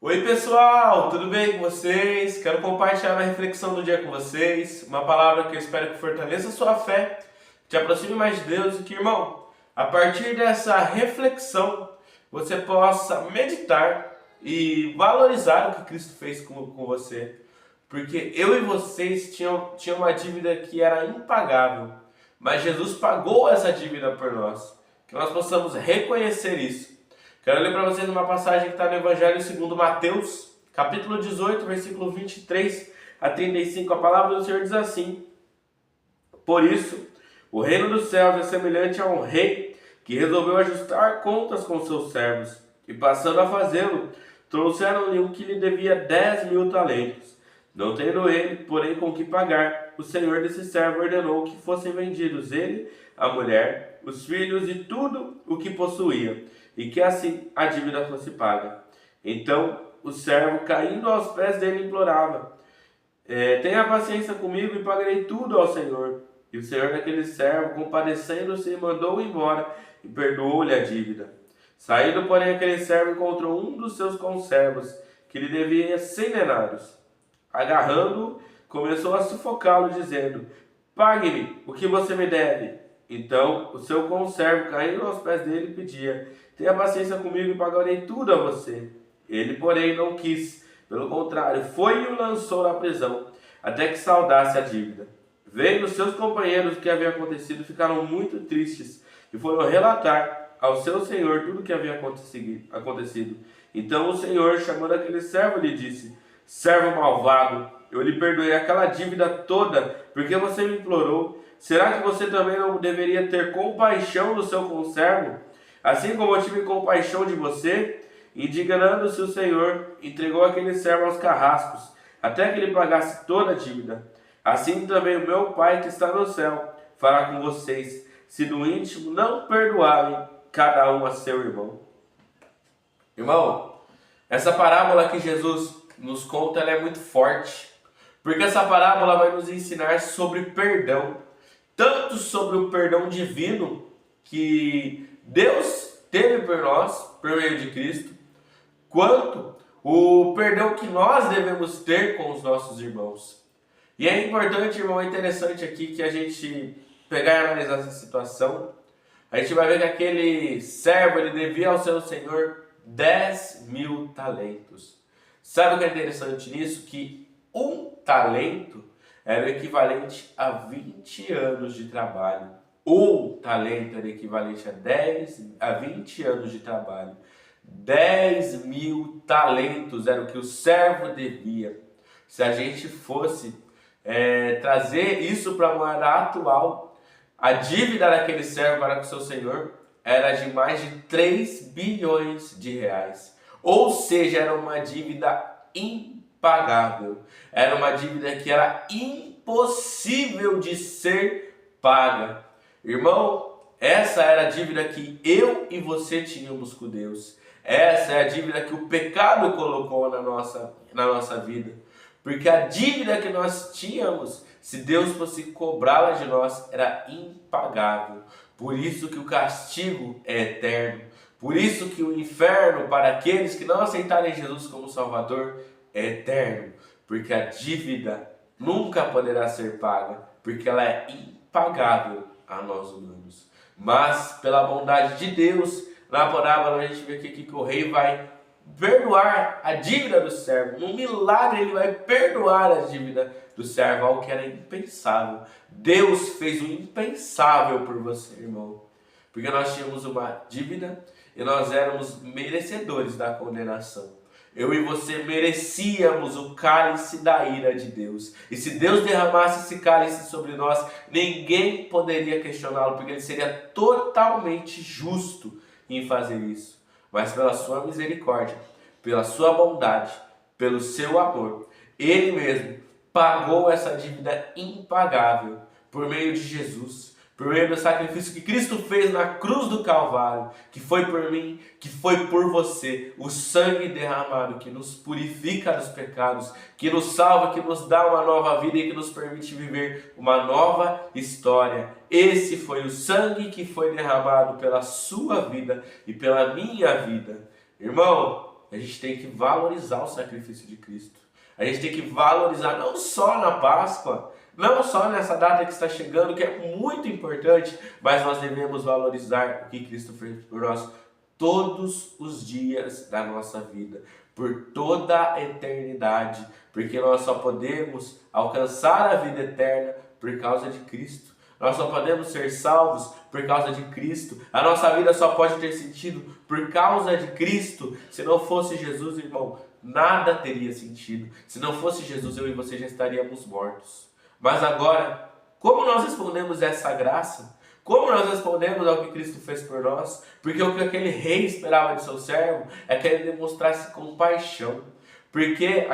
Oi pessoal, tudo bem com vocês? Quero compartilhar uma reflexão do dia com vocês, uma palavra que eu espero que fortaleça a sua fé, te aproxime mais de Deus e que, irmão, a partir dessa reflexão, você possa meditar e valorizar o que Cristo fez com você. Porque eu e vocês tinham uma dívida que era impagável, mas Jesus pagou essa dívida por nós. Que nós possamos reconhecer isso. Quero ler para vocês uma passagem que está no Evangelho segundo Mateus, capítulo 18, versículo 23 a 35. A palavra do Senhor diz assim: Por isso, o reino dos céus é semelhante a um rei que resolveu ajustar contas com seus servos, e passando a fazê-lo, trouxeram-lhe um que lhe devia 10.000 talentos. Não tendo ele, porém, com que pagar, o senhor desse servo ordenou que fossem vendidos ele, a mulher, os filhos e tudo o que possuía, e que assim a dívida fosse paga. Então o servo, caindo aos pés dele, implorava: Tenha paciência comigo e pagarei tudo ao senhor. E o senhor daquele servo, compadecendo-se, mandou-o embora e perdoou-lhe a dívida. Saindo, porém, aquele servo encontrou um dos seus conservos, que lhe devia 100 denários. Agarrando-o, começou a sufocá-lo, dizendo: Pague-me o que você me deve. Então o seu conservo, caindo aos pés dele, pedia: Tenha paciência comigo e pagarei tudo a você. Ele, porém, não quis. Pelo contrário, foi e o lançou na prisão, até que saldasse a dívida. Vendo seus companheiros o que havia acontecido, ficaram muito tristes e foram relatar ao seu senhor tudo o que havia acontecido. Então o senhor, chamando aquele servo, lhe disse: Servo malvado, eu lhe perdoei aquela dívida toda, porque você me implorou. Será que você também não deveria ter compaixão do seu conservo, assim como eu tive compaixão de você? Indignando-se o senhor, entregou aquele servo aos carrascos, até que ele pagasse toda a dívida. Assim também o meu Pai que está no céu fará com vocês, se no íntimo não perdoarem cada um a seu irmão. Irmão, essa parábola que Jesus nos conta, ela é muito forte, porque essa parábola vai nos ensinar sobre perdão, tanto sobre o perdão divino que Deus teve por nós, por meio de Cristo, quanto o perdão que nós devemos ter com os nossos irmãos. E é importante, irmão, é interessante aqui que a gente pegar e analisar essa situação. A gente vai ver que aquele servo, ele devia ao seu senhor 10.000 talentos. Sabe o que é interessante nisso? Que um talento era o equivalente a 20 anos de trabalho. Um talento era equivalente a 20 anos de trabalho. 10.000 talentos era o que o servo devia. Se a gente fosse trazer isso para a moeda atual, a dívida daquele servo para com o seu senhor era de mais de 3 bilhões de reais. Ou seja, era uma dívida impagável. Era uma dívida que era impossível de ser paga. Irmão, essa era a dívida que eu e você tínhamos com Deus. Essa é a dívida que o pecado colocou na nossa vida. Porque a dívida que nós tínhamos, se Deus fosse cobrá-la de nós, era impagável. Por isso que o castigo é eterno. Por isso que o inferno, para aqueles que não aceitarem Jesus como Salvador, é eterno. Porque a dívida nunca poderá ser paga, porque ela é impagável a nós humanos. Mas, pela bondade de Deus, na parábola a gente vê aqui que o rei vai perdoar a dívida do servo. Num milagre ele vai perdoar a dívida do servo, algo que era impensável. Deus fez o impensável por você, irmão. Porque nós tínhamos uma dívida e nós éramos merecedores da condenação. Eu e você merecíamos o cálice da ira de Deus. E se Deus derramasse esse cálice sobre nós, ninguém poderia questioná-lo, porque ele seria totalmente justo em fazer isso. Mas pela sua misericórdia, pela sua bondade, pelo seu amor, ele mesmo pagou essa dívida impagável por meio de Jesus, por meio do sacrifício que Cristo fez na cruz do Calvário, que foi por mim, que foi por você, o sangue derramado que nos purifica dos pecados, que nos salva, que nos dá uma nova vida e que nos permite viver uma nova história. Esse foi o sangue que foi derramado pela sua vida e pela minha vida. Irmão, a gente tem que valorizar o sacrifício de Cristo. A gente tem que valorizar não só na Páscoa, não só nessa data que está chegando, que é muito importante, mas nós devemos valorizar o que Cristo fez por nós todos os dias da nossa vida, por toda a eternidade, porque nós só podemos alcançar a vida eterna por causa de Cristo. Nós só podemos ser salvos por causa de Cristo. A nossa vida só pode ter sentido por causa de Cristo. Se não fosse Jesus, irmão, nada teria sentido. Se não fosse Jesus, eu e você já estaríamos mortos. Mas agora, como nós respondemos a essa graça? Como nós respondemos ao que Cristo fez por nós? Porque o que aquele rei esperava de seu servo é que ele demonstrasse compaixão. Porque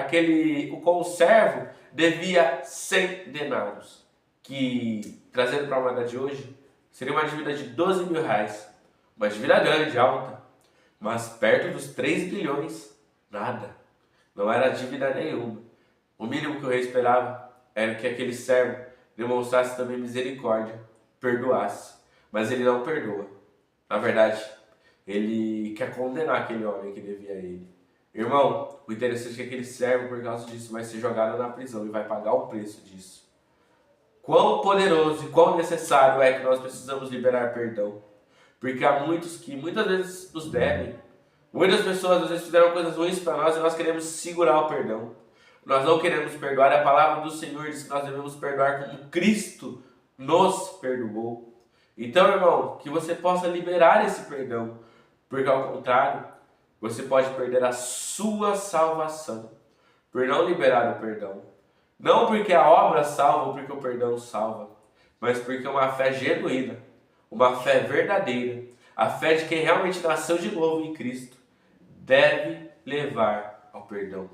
o conservo devia 100 denários, que, trazendo para a moeda de hoje, seria uma dívida de 12 mil reais. Uma dívida grande, alta, mas perto dos 3 bilhões, nada. Não era dívida nenhuma. O mínimo que o rei esperava era que aquele servo demonstrasse também misericórdia, perdoasse. Mas ele não perdoa. Na verdade, ele quer condenar aquele homem que devia a ele. Irmão, o interessante é que aquele servo, por causa disso, vai ser jogado na prisão e vai pagar o preço disso. Quão poderoso e quão necessário é que nós precisamos liberar perdão. Porque há muitos que muitas vezes nos devem. Muitas pessoas às vezes fizeram coisas ruins para nós e nós queremos segurar o perdão. Nós não queremos perdoar. A palavra do Senhor diz que nós devemos perdoar como Cristo nos perdoou. Então, irmão, que você possa liberar esse perdão. Porque ao contrário, você pode perder a sua salvação por não liberar o perdão. Não porque a obra salva ou porque o perdão salva, mas porque uma fé genuína, uma fé verdadeira, a fé de quem realmente nasceu de novo em Cristo, deve levar ao perdão.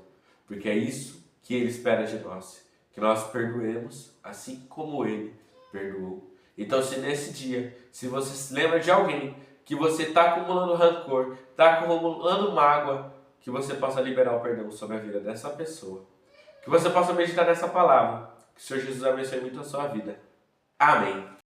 Porque é isso que Ele espera de nós, que nós perdoemos assim como Ele perdoou. Então, se nesse dia, se você se lembra de alguém que você está acumulando rancor, está acumulando mágoa, que você possa liberar o perdão sobre a vida dessa pessoa. Que você possa meditar nessa palavra. Que o Senhor Jesus abençoe muito a sua vida. Amém.